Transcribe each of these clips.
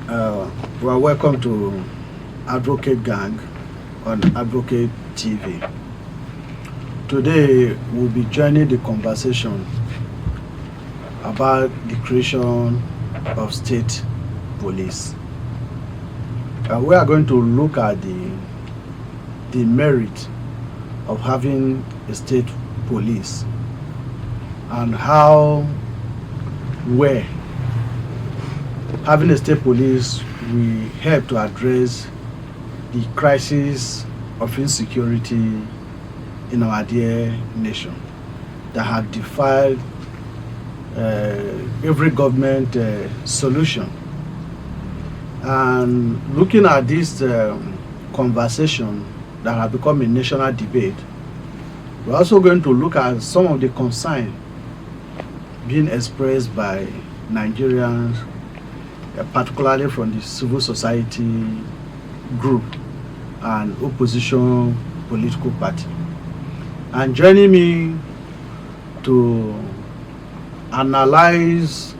Well, welcome to Advocate Gang on Advocate TV. Today, we'll be joining the conversation about the creation of state police. We are going to look at the merit of having a state police and how where having a state police will help to address the crisis of insecurity in our dear nation that had defied every government solution. And looking at this conversation that has become a national debate, we're also going to look at some of the concerns being expressed by Nigerians, particularly from the civil society group and opposition political party. And joining me to analyze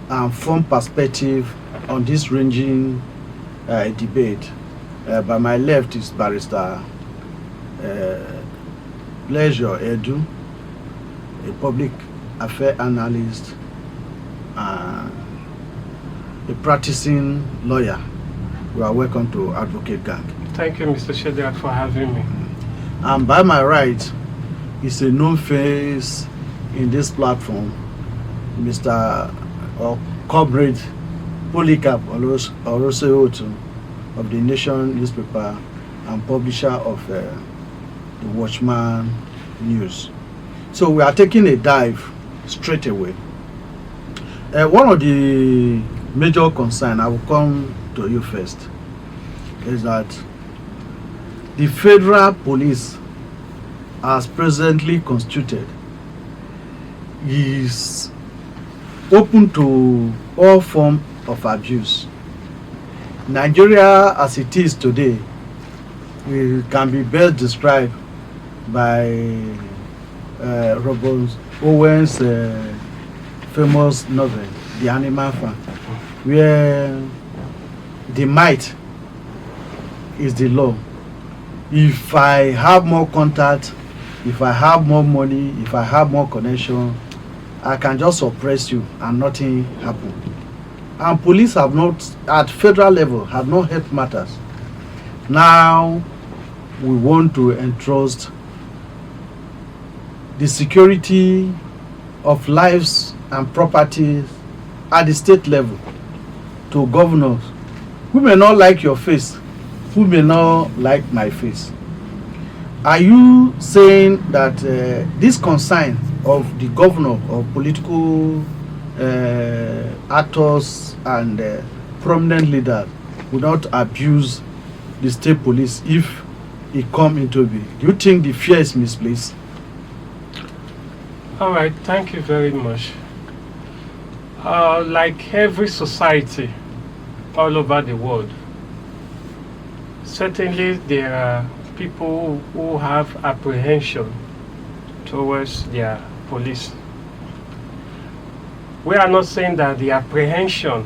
and form perspective on this ranging debate, by my left is Barrister Pleasure Edu, a public affairs analyst and a practicing lawyer. You are welcome to Advocate Gang. Thank you, Mr. Shedrack, for having me. And by my right is a known face in this platform, Mr. or Comrade Polycarp Oroseotu of the Nation newspaper and publisher of the Watchman News. So we are taking a dive straight away. One of the major concerns, I will come to you first, is that the federal police, as presently constituted, is open to all forms of abuse. Nigeria, as it is today, it can be best described by Robert Owen's famous novel, The Animal Farm, where the might is the law. If I have more contact, if I have more money, if I have more connection, I can just suppress you and nothing happen. And police have not, at federal level, have not helped matters. Now we want to entrust the security of lives and properties at the state level to governors who may not like your face, who may not like my face. Are you saying that this concern of the governor or political actors and prominent leaders would not abuse the state police if it come into being? Do you think the fear is misplaced? All right, thank you very much. Like every society all over the world, certainly there are people who have apprehension towards their police. We are not saying that the apprehension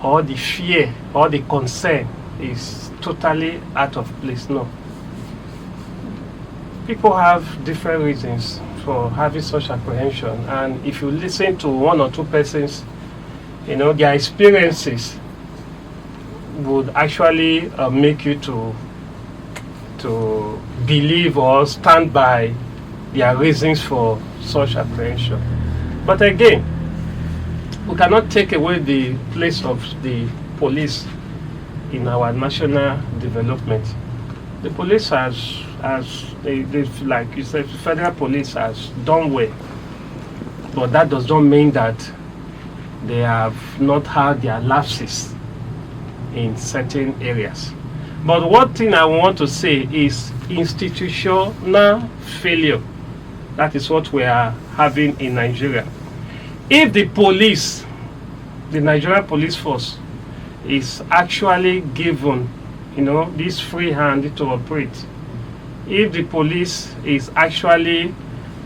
or the fear or the concern is totally out of place. No. People have different reasons for having such apprehension, and if you listen to one or two persons, their experiences would actually make you to believe or stand by their reasons for such apprehension. But again, we cannot take away the place of the police in our national development. The police has like you said, the federal police has done well, but that does not mean that they have not had their lapses in certain areas. But one thing I want to say is institutional failure. That is what we are having in Nigeria. If the police, the Nigerian police force, is actually given, this free hand to operate, if the police is actually,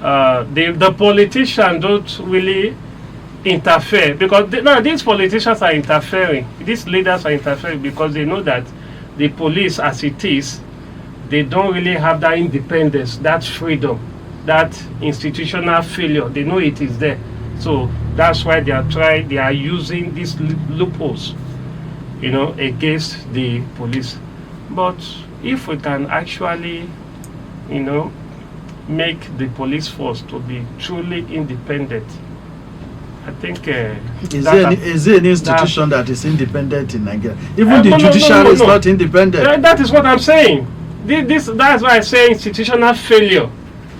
the politicians don't really interfere, because now these politicians are interfering, these leaders are interfering because they know that the police as it is, they don't really have that independence, that freedom, that institutional failure. They know it is there. So that's why they are using these loopholes, against the police. But if we can actually, make the police force to be truly independent, I think is there any institution that is independent in Nigeria? Even the judiciary is not independent. That is what I'm saying. That's why I say institutional failure.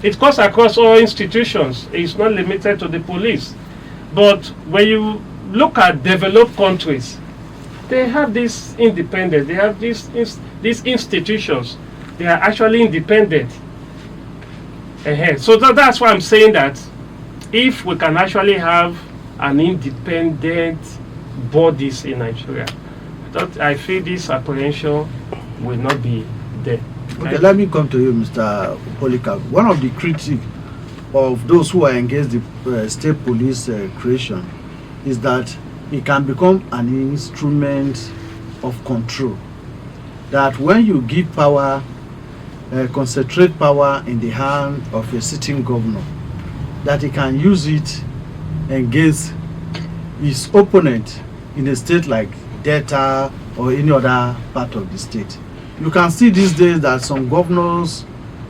It goes across all institutions. It's not limited to the police. But when you look at developed countries, they have this independence. They have these institutions. They are actually independent. So that's why I'm saying that if we can actually have an independent bodies in Nigeria, I feel this apprehension will not be there. Okay, let me come to you, Mr. Polycarp. One of the critics of those who are against the state police creation is that it can become an instrument of control. That when you give power, concentrate power in the hand of a sitting governor, that he can use it against his opponent in a state like Delta or any other part of the state. You can see these days that some governors,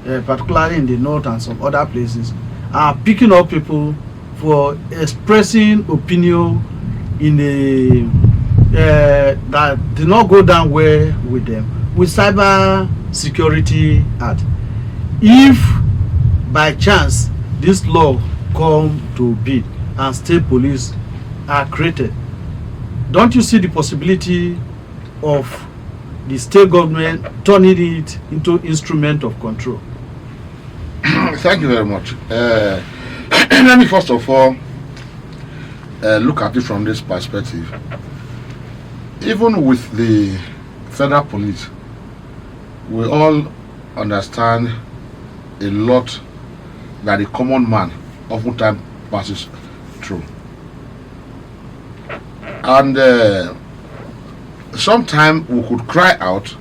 particularly in the north and some other places, are picking up people for expressing opinion in a that did not go down well with them with cyber security act. If by chance this law come to be and state police are created, don't you see the possibility of the state government turning it into instrument of control? Thank you very much. Let me first of all look at it from this perspective. Even with the federal police, we all understand a lot that the common man oftentimes passes through. And sometimes we could cry out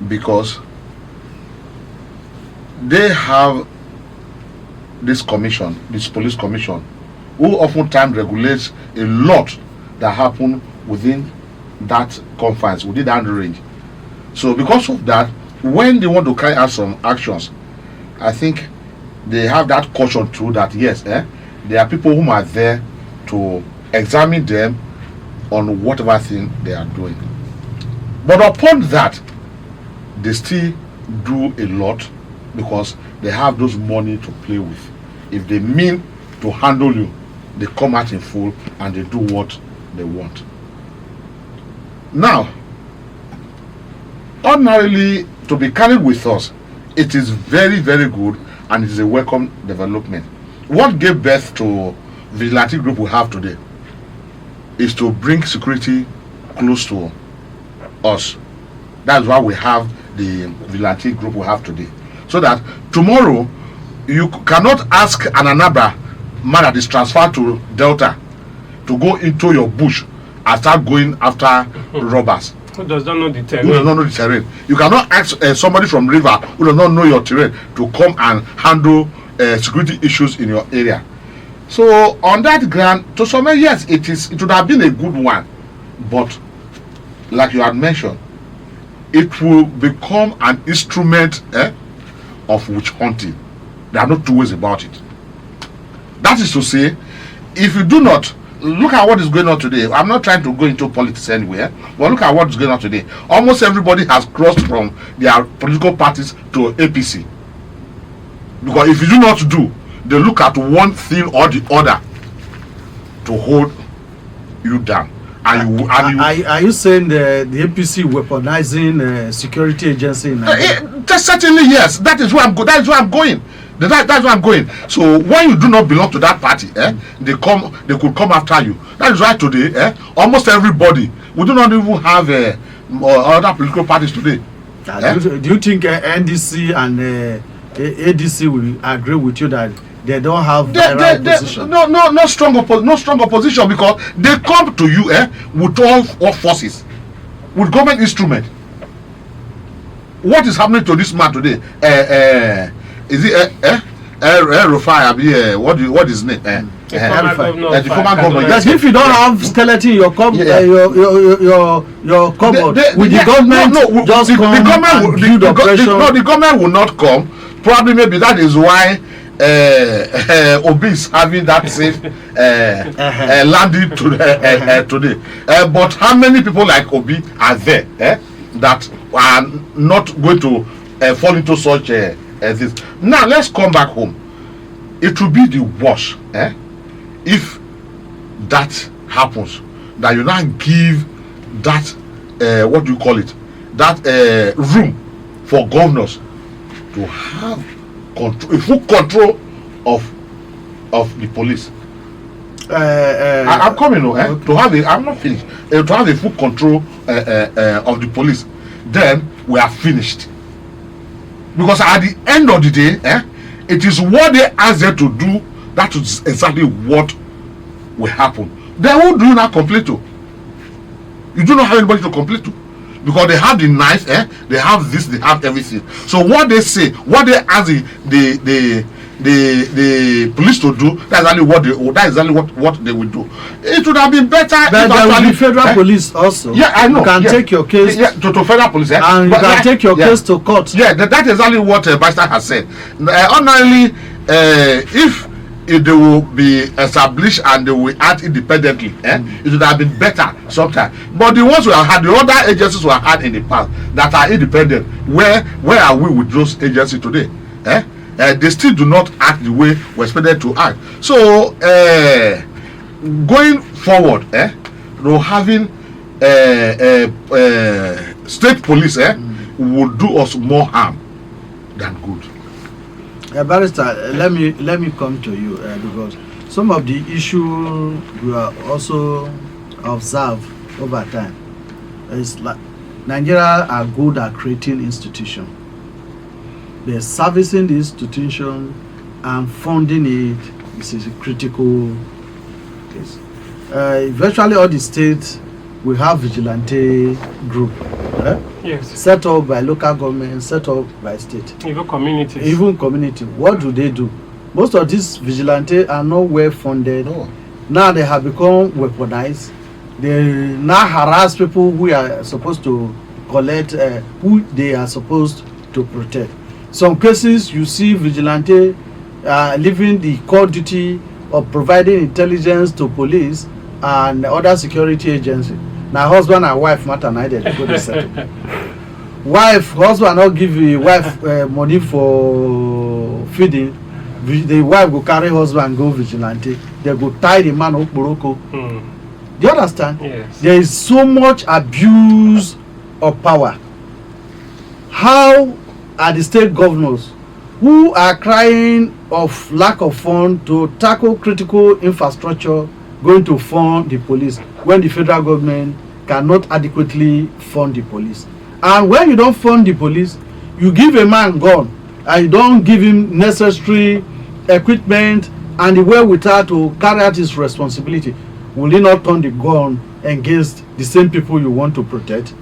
because they have this commission, this police commission, who oftentimes regulates a lot that happen within that confines, within that range. So because of that, when they want to carry out some actions, I think they have that caution too that yes, there are people who are there to examine them on whatever thing they are doing. But upon that, they still do a lot because they have those money to play with. If they mean to handle you, they come out in full and they do what they want. Now, ordinarily, to be carried with us, it is very, very good and it is a welcome development. What gave birth to vigilante group we have today is to bring security close to us. That's why we have the vigilante group we have today. So that tomorrow, you cannot ask an Anambra man that is transferred to Delta to go into your bush and start going after robbers. Who does not know the terrain? Who does not know the terrain. You cannot ask somebody from river who does not know your terrain to come and handle security issues in your area. So on that ground, to some yes, it would have been a good one, but like you had mentioned, it will become an instrument of witch hunting. There are no two ways about it. That is to say, if you do not look at what is going on today, I'm not trying to go into politics anywhere, but look at what is going on today. Almost everybody has crossed from their political parties to APC. Because if you do not do, they look at one thing or the other to hold you down. Are you saying the APC weaponizing security agency in Nigeria? Certainly yes. That is where I'm going. That's where I'm going. That's where I'm going. So when you do not belong to that party, they could come after you. That is why today, almost everybody, we do not even have other political parties today. Do you think NDC and ADC will agree with you that they don't have They, viral opposition. no strong opposition, because they come to you with all forces, with government instrument. What is happening to this man today? Is it Rufai? What is his name? The former governor. Yes, if you don't have skeleton in your your cupboard, with the government just come and build operation. The government will not come. Probably, maybe that is why Obi is having that safe landing today. But how many people like Obi are there that are not going to fall into such this? Now let's come back home. It will be the worst if that happens, that you now give that what do you call it, that room for governors to have control, full control of the police. I'm coming, okay. To have I'm not finished. To have a full control of the police, then we are finished. Because at the end of the day, it is what they ask them to do. That is exactly what will happen. Then who do you not complain to? You do not have anybody to complain to, because they have the knife, they have this, they have everything. So what they say, what they ask the police to do, that's exactly what they will do. It would have been better. But there will be federal police also. Yeah, I know. You can take your case to federal police, and you can take your case to court. Yeah, that is exactly what Basta has said. Ordinarily, if they will be established and they will act independently, it would have been better sometimes. But the ones we have had, the other agencies we have had in the past that are independent, where are we with those agencies today? They still do not act the way we're expected to act. So going forward, having state police will do us more harm than good. Barrister, let me come to you because some of the issues we are also observe over time is like Nigeria are good at creating institutions. They're servicing the institution and funding it is a critical case. Virtually all the states we have vigilante group. Yes. Set up by local government, set up by state. Even communities. Even community. What do? Most of these vigilantes are not well funded. No. Now they have become weaponized. They now harass people who are supposed to collect, who they are supposed to protect. Some cases you see vigilante leaving the core duty of providing intelligence to police and other security agencies. Now husband and wife matter neither they go to settle. Husband not give the wife money for feeding. The wife go carry husband go vigilante. They go tie the man up boroko. Do you understand? Yes. There is so much abuse of power. How are the state governors who are crying of lack of fund to tackle critical infrastructure going to fund the police when the federal government cannot adequately fund the police? And when you don't fund the police, you give a man gun and you don't give him necessary equipment and the wherewithal to carry out his responsibility. Will he not turn the gun against the same people you want to protect?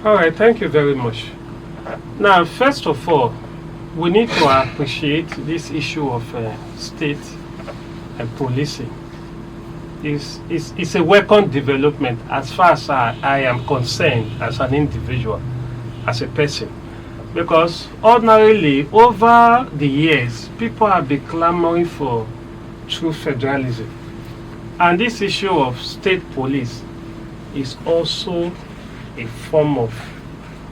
All right, thank you very much. Now, first of all, we need to appreciate this issue of state and policing. It's a weapon development as far as I am concerned as an individual, as a person. Because ordinarily, over the years, people have been clamoring for true federalism. And this issue of state police is also a form of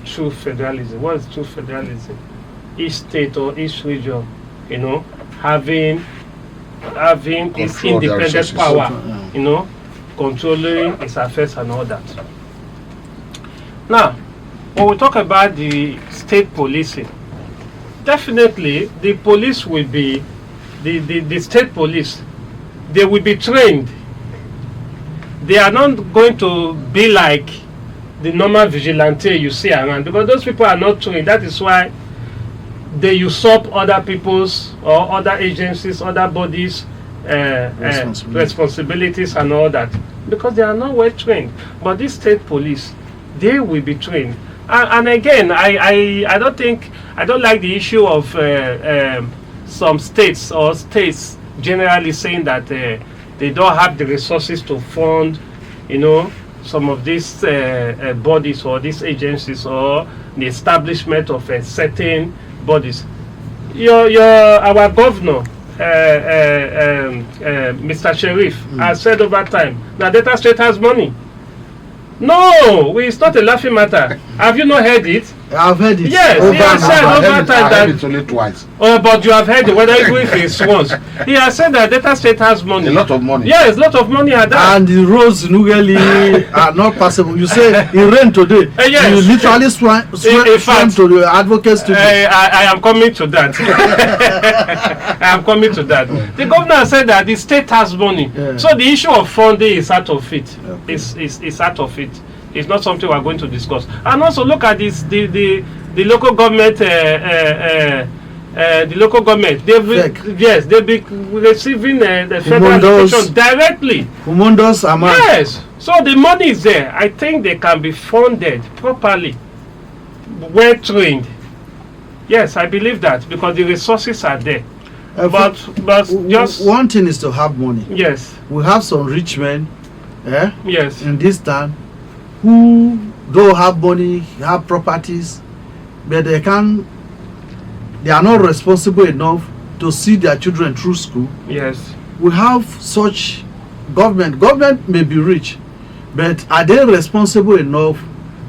true federalism. What is true federalism? Each state or each region, having its independent power, controlling its affairs and all that. Now, when we talk about the state policing, definitely the police will be, the state police, they will be trained. They are not going to be like the normal vigilante you see around, because those people are not trained. That is why they usurp other people's or other agencies, other bodies' responsibilities and all that, because they are not well trained. But this state police, they will be trained. And again, I don't like the issue of some states or states generally saying that they don't have the resources to fund, some of these bodies or these agencies or the establishment of certain bodies. Our governor, Mr. Sheriff, has said over time that Delta State has money. No, it's not a laughing matter. Have you not heard it? I've heard it. Yes, he has said over time that. I heard it only twice. Oh, but you have heard it, whether even if it's once. He has said that Delta State has money. A lot of money. Yes, a lot of money at that. And the roads in Ughelli are not passable. You say it rained today. Yes. You literally swam to the advocates to I am coming to that. I am coming to that. The governor said that the state has money. Yeah. So the issue of funding is out of it. Okay. It's out of it. It's not something we are going to discuss. And also look at this, the local government. The local government, they've been receiving the federal education directly. Humongous amount. Yes, so the money is there. I think they can be funded properly, well trained. Yes, I believe that because the resources are there. But just one thing is to have money. Yes. We have some rich men, Yes. in this town, who don't have money, have properties, but they are not responsible enough to see their children through school. Yes. We have such government. Government may be rich, but are they responsible enough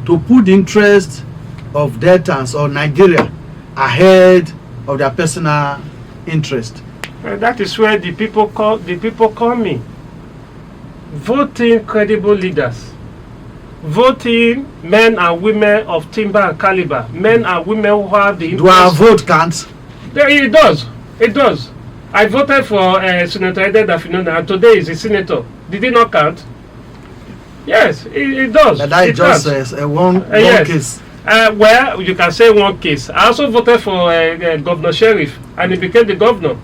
to put the interest of Deltans or Nigeria ahead of their personal interest? That is where the people call me. Voting credible leaders. Voting men and women of timber and caliber, men and women who have the interest. Do our vote count? It does. It does. I voted for Senator Ede Dafinona, and today is a senator. Did it not count? Yes, it does. But that it just counts. one Yes. case. Well, you can say one case. I also voted for Governor Sheriff, and he became the governor.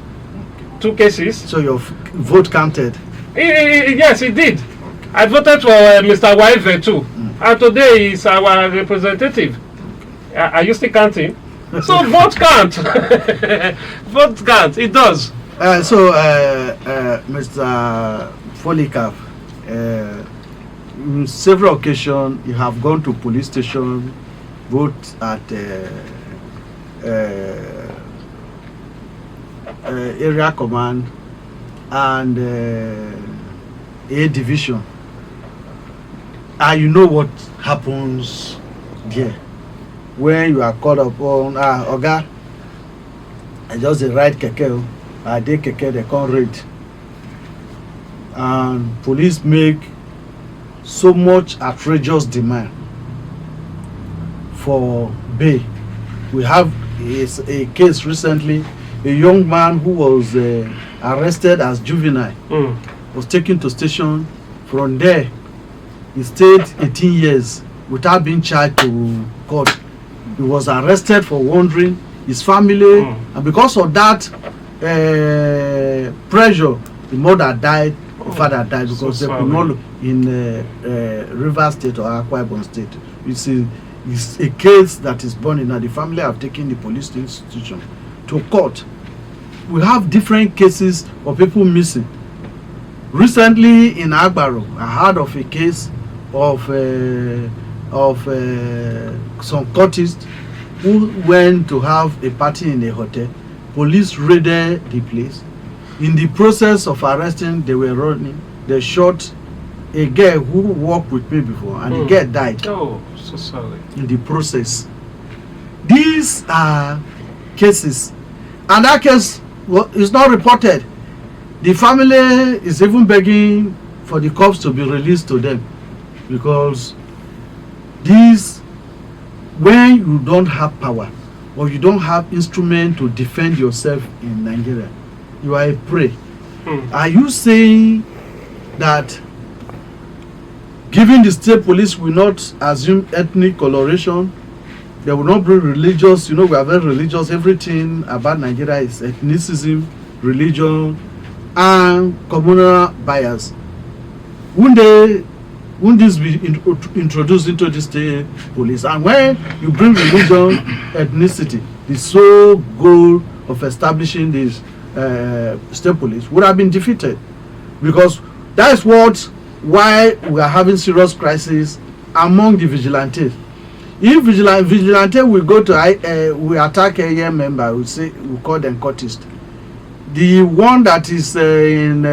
2 cases. So your vote counted? Yes, it did. I voted for Mr. Waive too, and today is our representative. Are you still counting? So vote count. Vote count. It does. Mr. Folicap, on several occasions you have gone to police station, both at area command and A division, and you know what happens there when you are called upon. Oga, I just ride keke, I dey keke, they come raid, and police make so much outrageous demand for bail. We have a case recently, a young man who was arrested as juvenile was taken to station. From there he stayed 18 years without being charged to court. He was arrested for wandering. His family, and because of that pressure, the mother died, the father died, because so they could not in Rivers State or Akwa Ibom State. It's a case that is burning. Now the family have taken the police institution to court. We have different cases of people missing. Recently in Agbaro, I heard of a case of some cultists who went to have a party in a hotel. Police raided the place. In the process of arresting, they were running. They shot a girl who worked with me before, and the girl died. Oh, so sorry. In the process. These are cases, and that case is not reported. The family is even begging for the cops to be released to them, because these, when you don't have power or you don't have instrument to defend yourself in Nigeria, you are a prey. Are you saying that giving the state police will not assume ethnic coloration They will not bring religious. We are very religious. Everything about Nigeria is ethnicism, religion, and communal bias. Won't this be introduced into the state police? And when you bring religion, ethnicity, the sole goal of establishing this state police would have been defeated, because that is why we are having serious crisis among the vigilantes. If vigilante will go to we attack a member, we call them cultists. The one that is in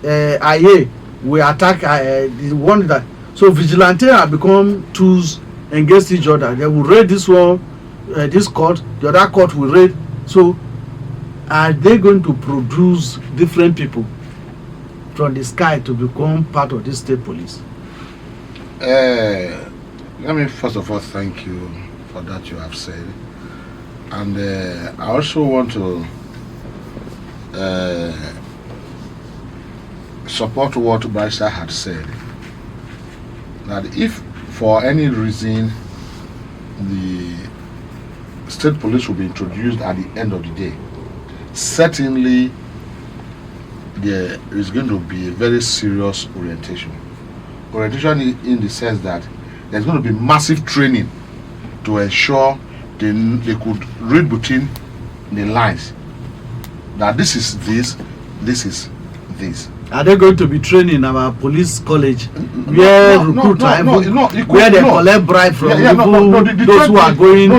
IA, we attack the one that. So vigilante have become tools against each other. They will raid this one, this court, the other court will raid. So are they going to produce different people from the sky to become part of this state police? Let me first of all thank you for that you have said, and I also want to support what Barrister had said, that if for any reason the state police will be introduced at the end of the day, certainly there is going to be a very serious orientation in the sense that there's going to be massive training to ensure they could read between the lines that this is this is this. Are they going to be training our police college where recruits are where they collect bribe from those who are going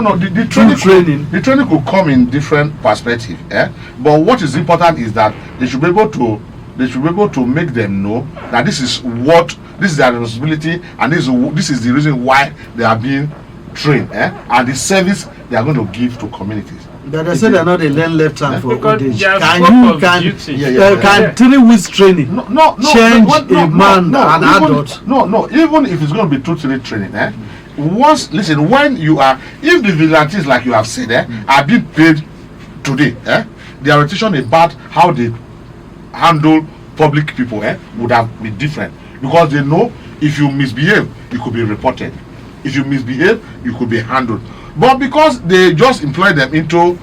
through training? The training could come in different perspectives, but what is important is that they should be able to make them know that this is their responsibility, and this is the reason why they are being trained, and the service they are going to give to communities. But they say they're not a learn left hand for old age. Can 3 weeks training change a man, an adult? No. Even if it's going to be 2-3 training, if the vigilantes, like you have said, are being paid today, their orientation about how they handle public people would have been different, because they know if you misbehave, you could be reported. If you misbehave, you could be handled. But because they just employ them into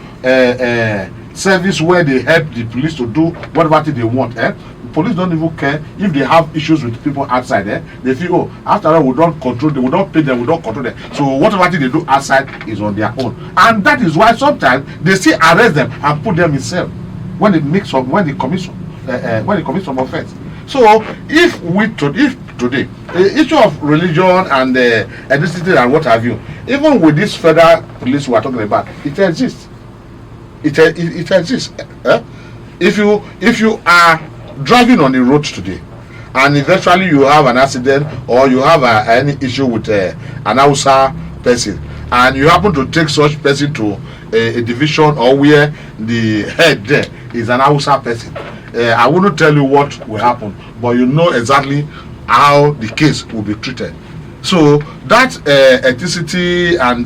service where they help the police to do whatever they want, the police don't even care if they have issues with people outside. They feel, after all, we don't control them, we don't pay them, we don't control them. So whatever they do outside is on their own. And that is why sometimes they still arrest them and put them in cell when they commit some offense. So if today the issue of religion and ethnicity and what have you, even with this federal police we are talking about, it exists. It exists. If you are driving on the road today, and eventually you have an accident or you have any issue with an Hausa person, and you happen to take such person to a division or where the head there is an Hausa person, I wouldn't tell you what will happen, but you know exactly how the case will be treated. So that ethnicity and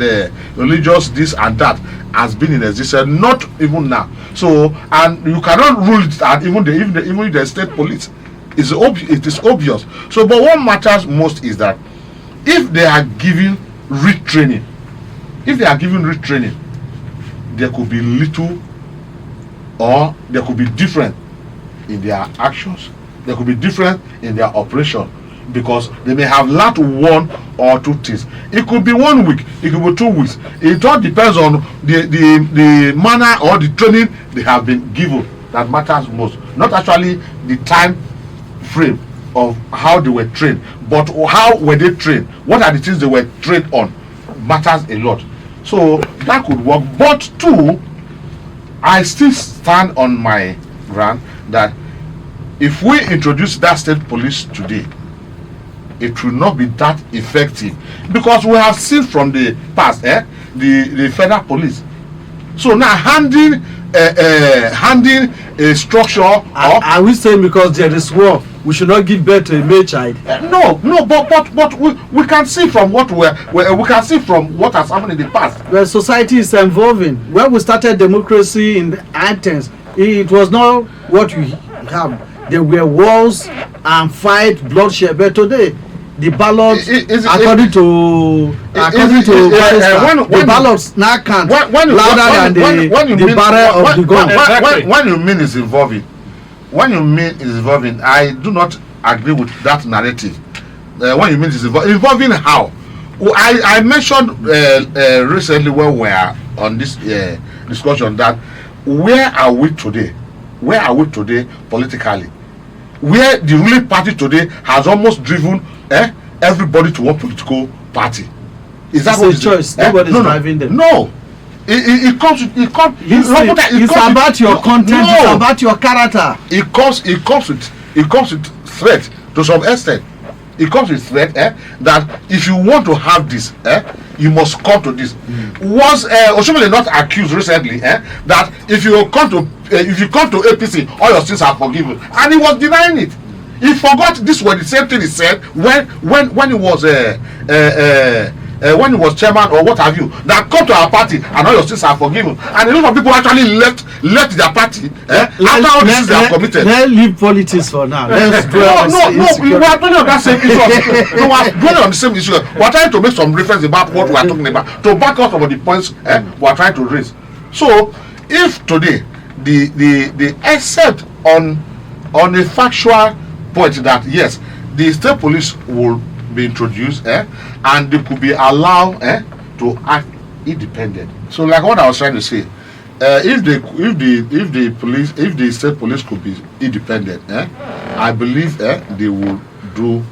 religious this and that has been in existence, not even now. So, and you cannot rule it out, even the state police. It is obvious. So, but what matters most is that if they are giving retraining, there could be little, or there could be different in their actions, there could be different in their operation, because they may have learned 1 or 2 things. It could be 1 week, it could be 2 weeks. It all depends on the manner or the training they have been given that matters most. Not actually the time frame of how they were trained, but how were they trained, what are the things they were trained on matters a lot. So that could work. But too, I still stand on my ground that if we introduce that state police today, it will not be that effective, because we have seen from the past the federal police. So now handing a structure, are we saying because there is war we should not give birth to a male child? No, but we can see from what we can see from what has happened in the past. Well, society is evolving. When we started democracy in Athens, it was not what we have. There were wars and fight, bloodshed. But today, the ballots Is- according to the ballots now count louder than the barrel of the gun. When you mean is involving, I do not agree with that narrative. When you mean is involving how? I mentioned recently when we were on this discussion that where are we today politically, where the ruling party today has almost driven everybody to one political party. Is that it's a choice? Nobody's driving them. No, it comes. It's about your content. No. It's about your character. It comes with threat to some extent. It comes with threat that if you want to have this, you must come to this. Was Oshomole not accused recently that if you come to APC, all your sins are forgiven, and he was denying it. He forgot this was the same thing he said when he was when he was chairman or what have you, that come to our party and all your sins are forgiven, and a lot of people actually left their party after all the sins they have committed. Let's leave politics for now. Let's no, we are dwelling on that same issue. No, we are dwelling on the same issue. We are trying to make some reference about what we are talking about to back up some of the points we are trying to raise. So, if today the except on a factual point that yes, the state police will be introduced and they could be allowed to act independent. So like what I was trying to say, if the state police could be independent, I believe they will do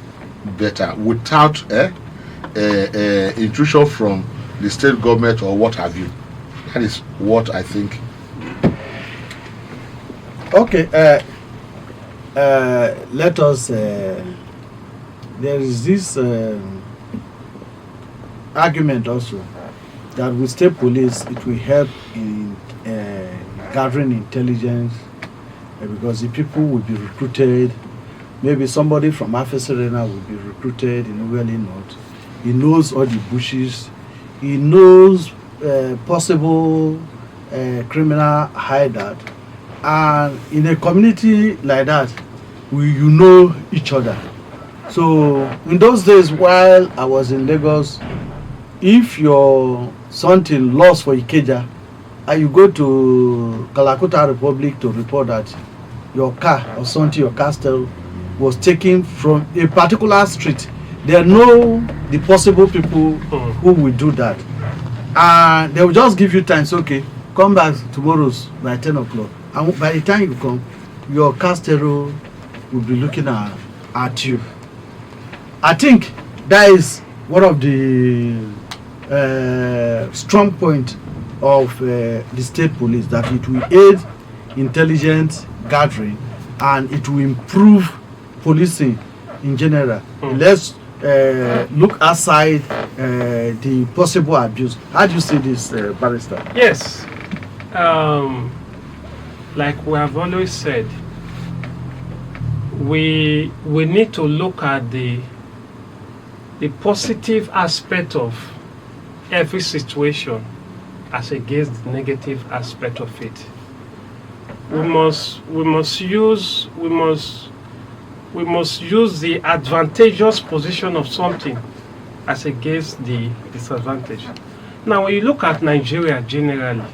better without intrusion from the state government or what have you. That is what I think. Okay, let us there is this argument also that with state police it will help in gathering intelligence because the people will be recruited. Maybe somebody from Afes Arena will be recruited in Uweli North. He knows all the bushes. He knows possible criminal hideout. And in a community like that, you know each other. So in those days while I was in Lagos, if your something lost for Ikeja and you go to Kalakuta Republic to report that your car or something, your castle was taken from a particular street, they know the possible people who will do that. And they will just give you time. So, okay, come back tomorrow by 10 o'clock. And by the time you come, your castle will be looking at you. I think that is one of the strong point of the state police, that it will aid intelligence gathering and it will improve policing in general. Let's look outside the possible abuse. How do you see this, Barrister? Yes. Like we have always said, we need to look at the positive aspect of every situation as against the negative aspect of it. We must use the advantageous position of something as against the disadvantage. Now, when you look at Nigeria generally,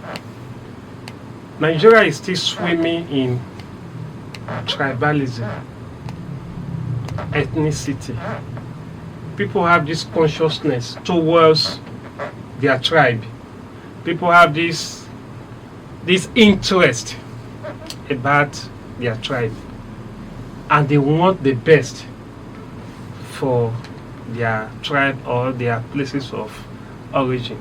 Nigeria is still swimming in tribalism, ethnicity. People have this consciousness towards their tribe. People have this interest about their tribe, and they want the best for their tribe or their places of origin.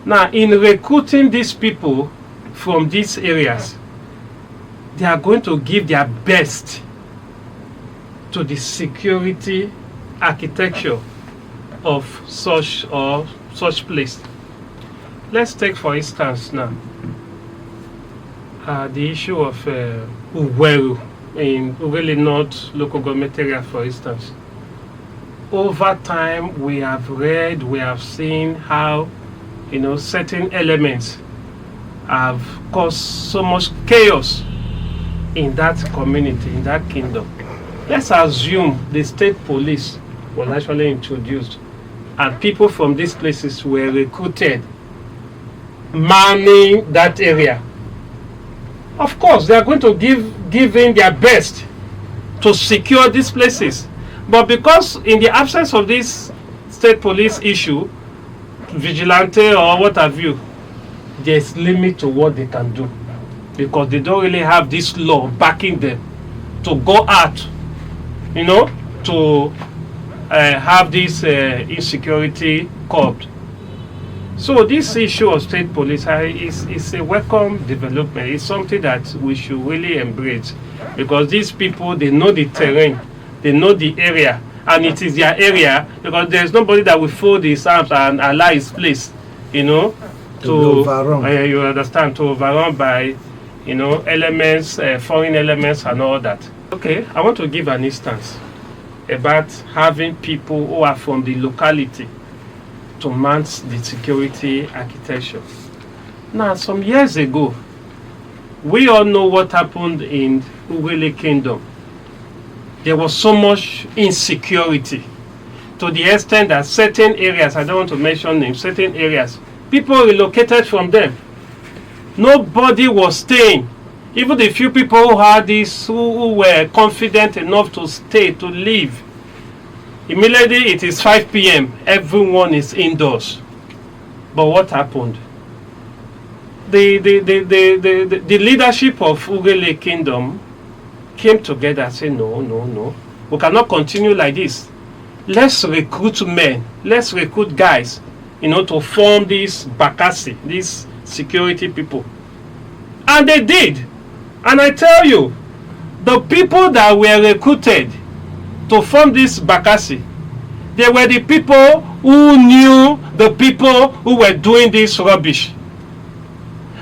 Now, in recruiting these people from these areas, they are going to give their best to the security architecture of such place. Let's take for instance now the issue of Uweru in Uweli North local government area, for instance. Over time, we have read, we have seen how certain elements have caused so much chaos in that community, in that kingdom. Let's assume the state police was actually introduced, and people from these places were recruited, manning that area. Of course, they are going to give in their best to secure these places, but because in the absence of this state police issue, vigilante or what have you, there's limit to what they can do, because they don't really have this law backing them to go out, you know, to have this insecurity curbed. So this issue of state police is a welcome development. It's something that we should really embrace, because these people, they know the terrain, they know the area, and it is their area, because there's nobody that will fold his arms and allow his place, you know, to overrun. you understand, to overrun by, you know, elements, foreign elements and all that. Okay, I want to give an instance about having people who are from the locality to man the security architecture. Now, some years ago, we all know what happened in Ugele Kingdom. There was so much insecurity, to the extent that certain areas, I don't want to mention names, certain areas, people relocated from them. Nobody was staying. Even the few people who had this, who were confident enough to stay, to live, immediately it is 5 p.m. everyone is indoors. But what happened? The leadership of Ugele Kingdom came together and said, no, we cannot continue like this. Let's recruit men, let's recruit guys, you know, to form this Bakassi, these security people. And they did. And I tell you, the people that were recruited to form this Bakassi, they were the people who knew the people who were doing this rubbish.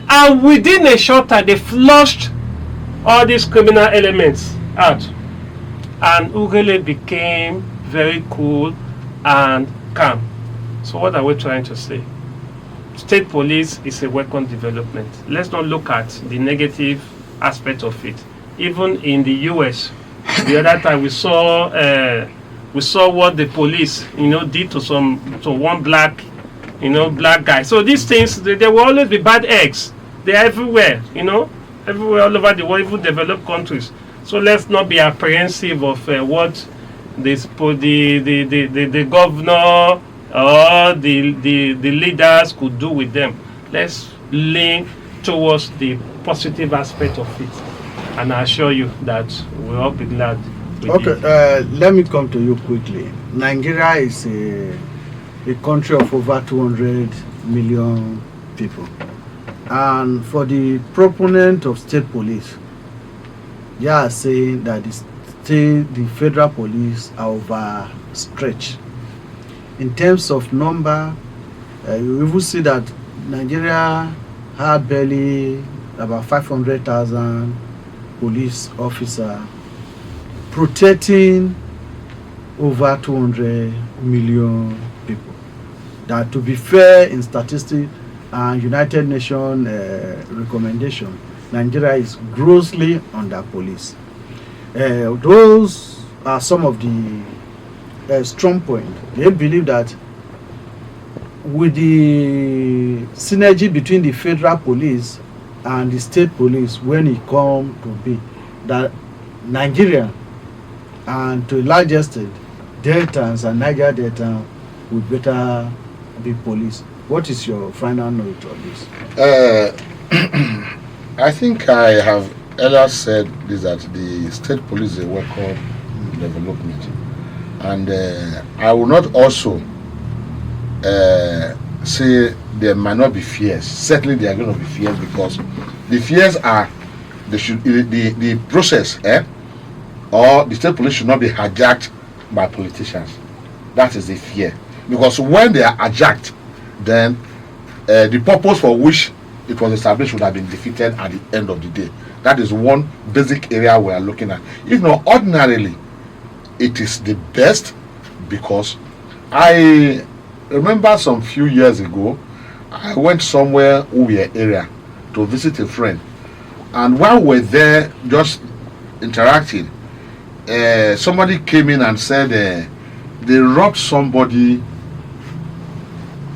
And within a short time, they flushed all these criminal elements out. And Ugele became very cool and calm. So what are we trying to say? State police is a welcome development. Let's not look at the negative aspect of it. Even in the US, the other time we saw what the police, you know, did to one black guy. So these things, there will always be bad eggs. They're everywhere, you know, everywhere all over the world, even developed countries. So let's not be apprehensive of what the governor or the leaders could do with them. Let's lean towards the positive aspect of it, and I assure you that we'll all be glad. Okay, let me come to you quickly. Nigeria is a country of over 200 million people, and for the proponent of state police, they are saying that the federal police are overstretched. In terms of number, you will see that Nigeria had barely about 500,000 police officers protecting over 200 million people. That, to be fair in statistics and United Nations recommendation, Nigeria is grossly under police. Those are some of the strong points. They believe that with the synergy between the federal police and the state police, when it comes to be, that Nigeria and to a large extent Deltans and Niger Delta would better be police. What is your final note on this? I think I have earlier said this, that the state police is a welcome development, and I will not also say there might not be fears. Certainly there are going to be fears, because the fears are the process or the state police should not be hijacked by politicians. That is the fear, because when they are hijacked, then the purpose for which it was established would have been defeated at the end of the day. That is one basic area we are looking at. If not, ordinarily it is the best, because I remember some few years ago I went somewhere Uwe area to visit a friend, and while we're there just interacting, somebody came in and said they robbed somebody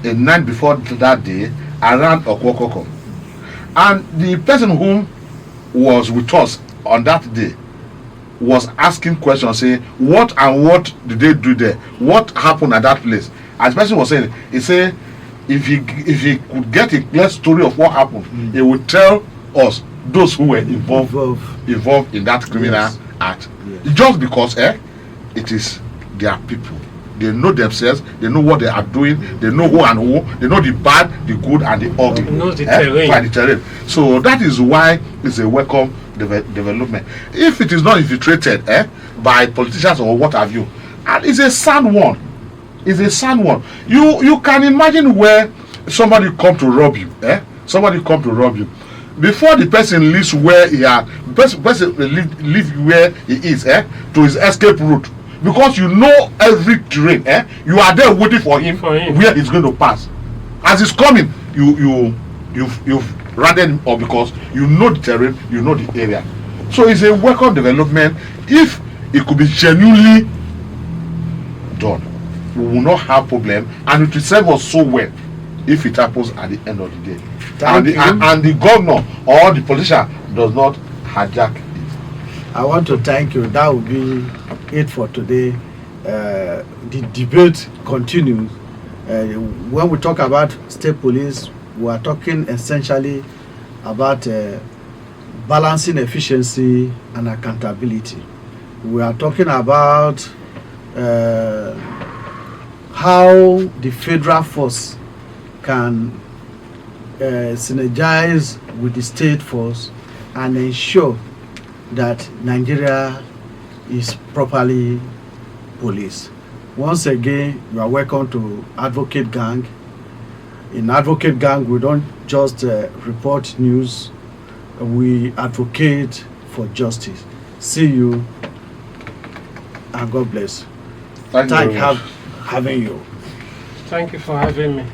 a night before that day around Okwokoko. And the person whom was with us on that day was asking questions, saying, what and what did they do there? What happened at that place? As the person was saying, he said, if he could get a clear story of what happened, he would tell us, those who were involved in that criminal act. Yes. Just because it is their people. They know themselves, they know what they are doing, they know who and who, they know the bad, the good, and the ugly. They know the terrain. So that is why it's a welcome development. If it is not infiltrated by politicians or what have you, and it's a sound one. It's a sound one. You can imagine where somebody come to rob you. Somebody come to rob you. Before the person leaves where he are, the person leave where he is to his escape route. Because you know every terrain, you are there waiting for him where he's going to pass. As he's coming, you've rounded him up because you know the terrain, you know the area. So it's a welcome development. If it could be genuinely done, we will not have problem, and it will serve us so well if it happens at the end of the day. And the governor or the politician does not hijack it. I want to thank you. That will be it for today. The debate continues. When we talk about state police, we are talking essentially about balancing efficiency and accountability. We are talking about how the federal force can synergize with the state force and ensure that Nigeria is properly policed. Once again, you are welcome to Advocate Gang. In Advocate Gang, we don't just report news, we advocate for justice. See you, and God bless. Thank you very much. Having you. Thank you for having me.